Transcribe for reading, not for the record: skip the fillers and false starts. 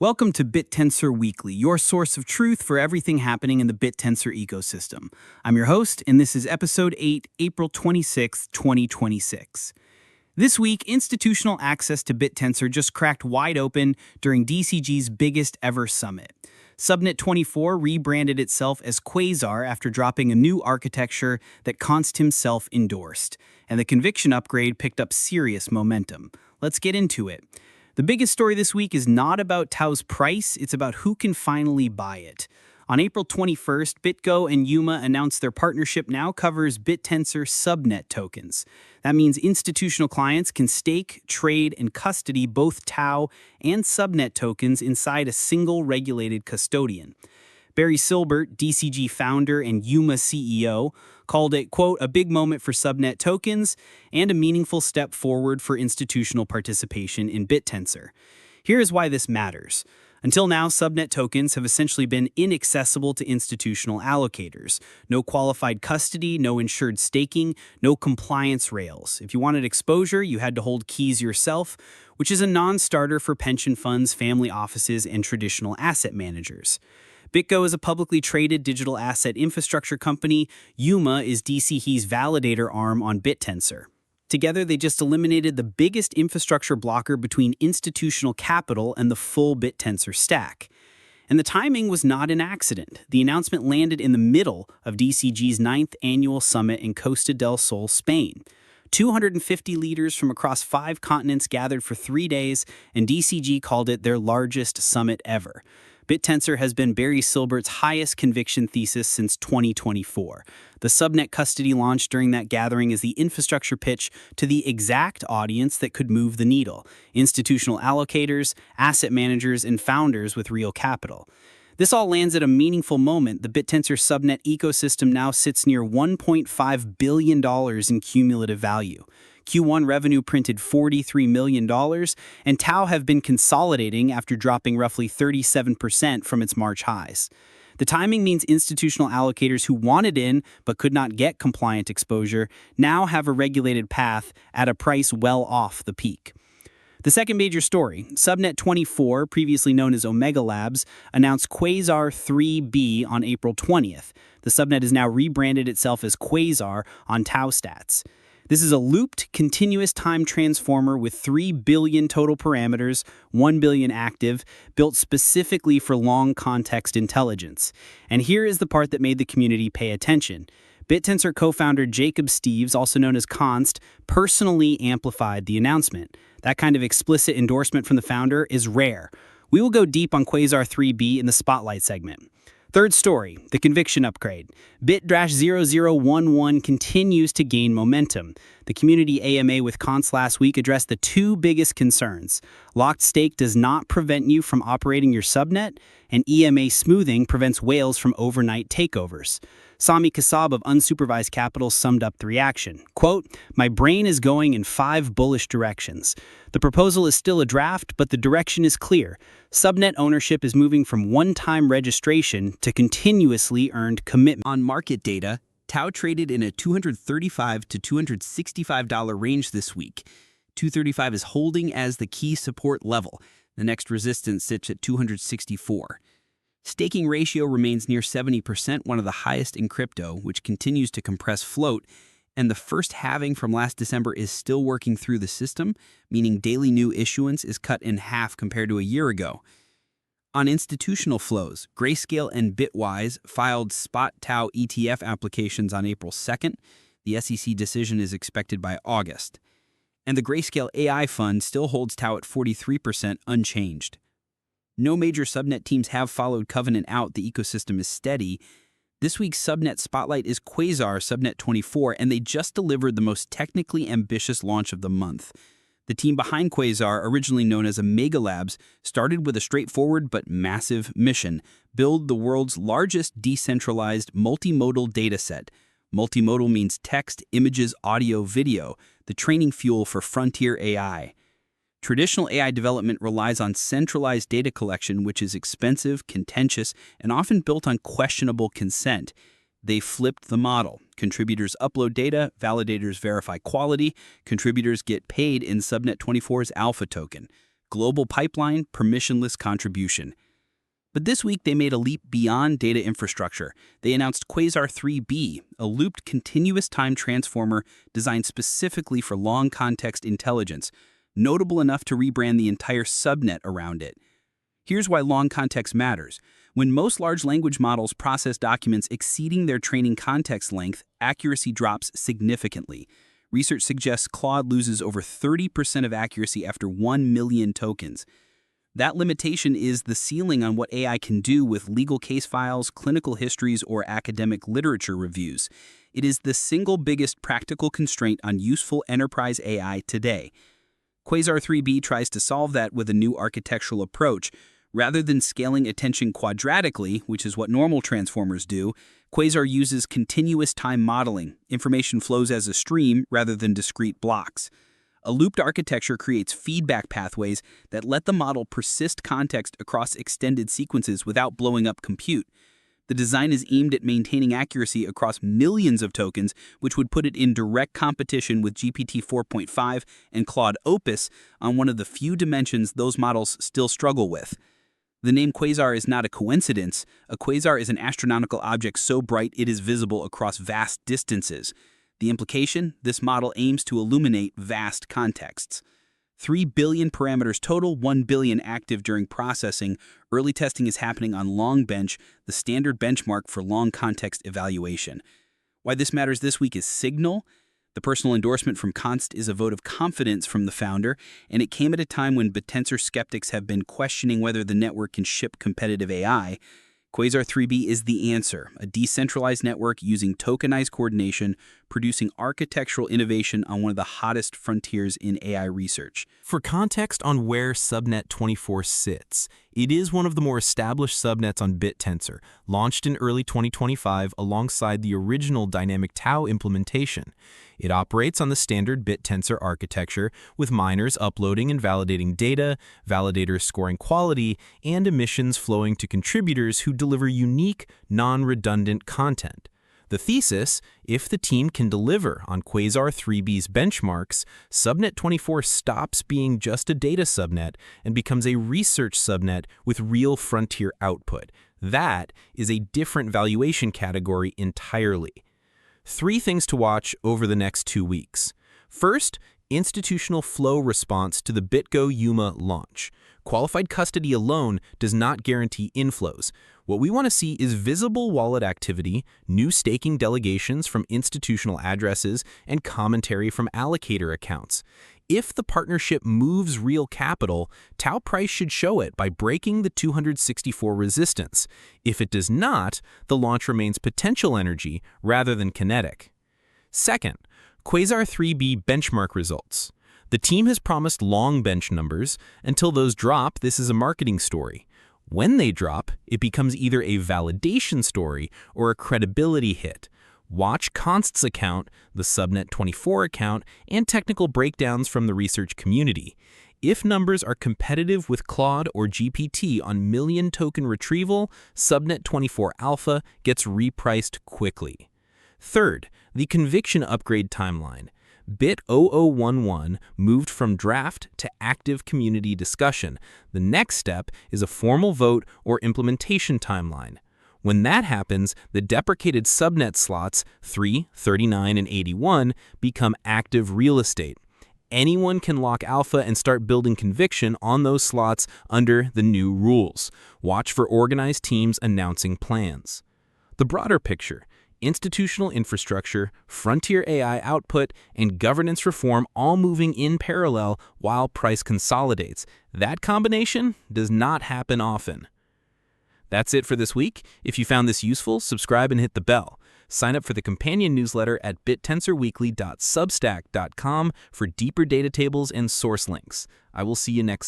Welcome to Bittensor Weekly, your source of truth for everything happening in the Bittensor ecosystem. I'm your host, and this is episode 8, April 26, 2026. This week, institutional access to Bittensor just cracked wide open during DCG's biggest ever summit. Subnet-24 rebranded itself as Quasar after dropping a new architecture that Const himself endorsed, and the conviction upgrade picked up serious momentum. Let's get into it. The biggest story this week is not about Tau's price, it's about who can finally buy it. On April 21st, BitGo and Yuma announced their partnership now covers Bittensor subnet tokens. That means institutional clients can stake, trade, and custody both Tau and subnet tokens inside a single regulated custodian. Barry Silbert, DCG founder and Yuma CEO, called it, quote, a big moment for subnet tokens and a meaningful step forward for institutional participation in Bittensor. Here is why this matters. Until now, subnet tokens have essentially been inaccessible to institutional allocators. No qualified custody, no insured staking, no compliance rails. If you wanted exposure, you had to hold keys yourself, which is a non-starter for pension funds, family offices, and traditional asset managers. BitGo is a publicly traded digital asset infrastructure company. Yuma is DCG's validator arm on Bittensor. Together, they just eliminated the biggest infrastructure blocker between institutional capital and the full Bittensor stack. And the timing was not an accident. The announcement landed in the middle of DCG's 9th annual summit in Costa del Sol, Spain. 250 leaders from across 5 continents gathered for 3 days, and DCG called it their largest summit ever. Bittensor has been Barry Silbert's highest conviction thesis since 2024. The subnet custody launched during that gathering is the infrastructure pitch to the exact audience that could move the needle: institutional allocators, asset managers, and founders with real capital. This all lands at a meaningful moment. The Bittensor subnet ecosystem now sits near $1.5 billion in cumulative value. Q1 revenue printed $43 million, and Tau have been consolidating after dropping roughly 37% from its March highs. The timing means institutional allocators who wanted in but could not get compliant exposure now have a regulated path at a price well off the peak. The second major story, Subnet-24, previously known as Omega Labs, announced Quasar 3B on April 20th. The subnet has now rebranded itself as Quasar on Tau stats. This is a looped, continuous time transformer with 3 billion total parameters, 1 billion active, built specifically for long context intelligence. And here is the part that made the community pay attention. Bittensor co-founder Jacob Steves, also known as Const, personally amplified the announcement. That kind of explicit endorsement from the founder is rare. We will go deep on Quasar 3B in the Spotlight segment. Third story, the conviction upgrade. Bit-0011 continues to gain momentum. The community AMA with Const last week addressed the 2 biggest concerns. Locked stake does not prevent you from operating your subnet, and EMA smoothing prevents whales from overnight takeovers. Sami Kassab of Unsupervised Capital summed up the reaction. Quote, my brain is going in 5 bullish directions. The proposal is still a draft, but the direction is clear. Subnet ownership is moving from one-time registration to continuously earned commitment. On market data, Tau traded in a $235 to $265 range this week. $235 is holding as the key support level. The next resistance sits at $264. Staking ratio remains near 70%, one of the highest in crypto, which continues to compress float, and the first halving from last December is still working through the system, meaning daily new issuance is cut in half compared to a year ago. On institutional flows, Grayscale and Bitwise filed spot Tau ETF applications on April 2nd. The SEC decision is expected by August. And the Grayscale AI fund still holds Tau at 43% unchanged. No major subnet teams have followed Covenant out. The ecosystem is steady. This week's subnet spotlight is Quasar Subnet-24, and they just delivered the most technically ambitious launch of the month. The team behind Quasar, originally known as Omega Labs, started with a straightforward but massive mission: build the world's largest decentralized multimodal dataset. Multimodal means text, images, audio, video, the training fuel for frontier AI. Traditional AI development relies on centralized data collection, which is expensive, contentious, and often built on questionable consent. They flipped the model. Contributors upload data, validators verify quality, contributors get paid in Subnet-24's alpha token. global pipeline, permissionless contribution. But this week, they made a leap beyond data infrastructure. They announced Quasar 3B, a looped continuous time transformer designed specifically for long context intelligence, notable enough to rebrand the entire subnet around it. Here's why long context matters. When most large language models process documents exceeding their training context length, accuracy drops significantly. Research suggests Claude loses over 30% of accuracy after 1 million tokens. That limitation is the ceiling on what AI can do with legal case files, clinical histories, or academic literature reviews. It is the single biggest practical constraint on useful enterprise AI today. Quasar 3B tries to solve that with a new architectural approach. Rather than scaling attention quadratically, which is what normal transformers do, Quasar uses continuous time modeling. Information flows as a stream rather than discrete blocks. A looped architecture creates feedback pathways that let the model persist context across extended sequences without blowing up compute. The design is aimed at maintaining accuracy across millions of tokens, which would put it in direct competition with GPT 4.5 and Claude Opus on one of the few dimensions those models still struggle with. The name Quasar is not a coincidence. A quasar is an astronomical object so bright it is visible across vast distances. The implication? This model aims to illuminate vast contexts. 3 billion parameters total, 1 billion active during processing. Early testing is happening on Longbench, the standard benchmark for long context evaluation. Why this matters this week is Signal. The personal endorsement from Const is a vote of confidence from the founder, and it came at a time when Bittensor skeptics have been questioning whether the network can ship competitive AI. Quasar 3B is the answer, a decentralized network using tokenized coordination, producing architectural innovation on one of the hottest frontiers in AI research. For context on where Subnet-24 sits, it is one of the more established subnets on Bittensor, launched in early 2025 alongside the original dynamic tau implementation. It operates on the standard Bittensor architecture, with miners uploading and validating data, validators scoring quality, and emissions flowing to contributors who deliver unique, non-redundant content. The thesis: if the team can deliver on Quasar 3B's benchmarks, Subnet-24 stops being just a data subnet and becomes a research subnet with real frontier output. That is a different valuation category entirely. 3 things to watch over the next 2 weeks. First, institutional flow response to the BitGo Yuma launch. Qualified custody alone does not guarantee inflows. What we want to see is visible wallet activity, new staking delegations from institutional addresses, and commentary from allocator accounts. If the partnership moves real capital, tau price should show it by breaking the 264 resistance. If it does not, the launch remains potential energy rather than kinetic. Second, Quasar 3B benchmark results. The team has promised long bench numbers. Until those drop, this is a marketing story. When they drop, it becomes either a validation story or a credibility hit. Watch Const's account, the Subnet-24 account, and technical breakdowns from the research community. If numbers are competitive with Claude or GPT on million token retrieval, Subnet-24 Alpha gets repriced quickly. Third, the conviction upgrade timeline. Bit0011 moved from draft to active community discussion. The next step is a formal vote or implementation timeline. When that happens, the deprecated subnet slots 3, 39, and 81 become active real estate. Anyone can lock alpha and start building conviction on those slots under the new rules. Watch for organized teams announcing plans. The broader picture: institutional infrastructure, frontier AI output, and governance reform all moving in parallel while price consolidates. That combination does not happen often. That's it for this week. If you found this useful, subscribe and hit the bell. Sign up for the companion newsletter at bittensorweekly.substack.com for deeper data tables and source links. I will see you next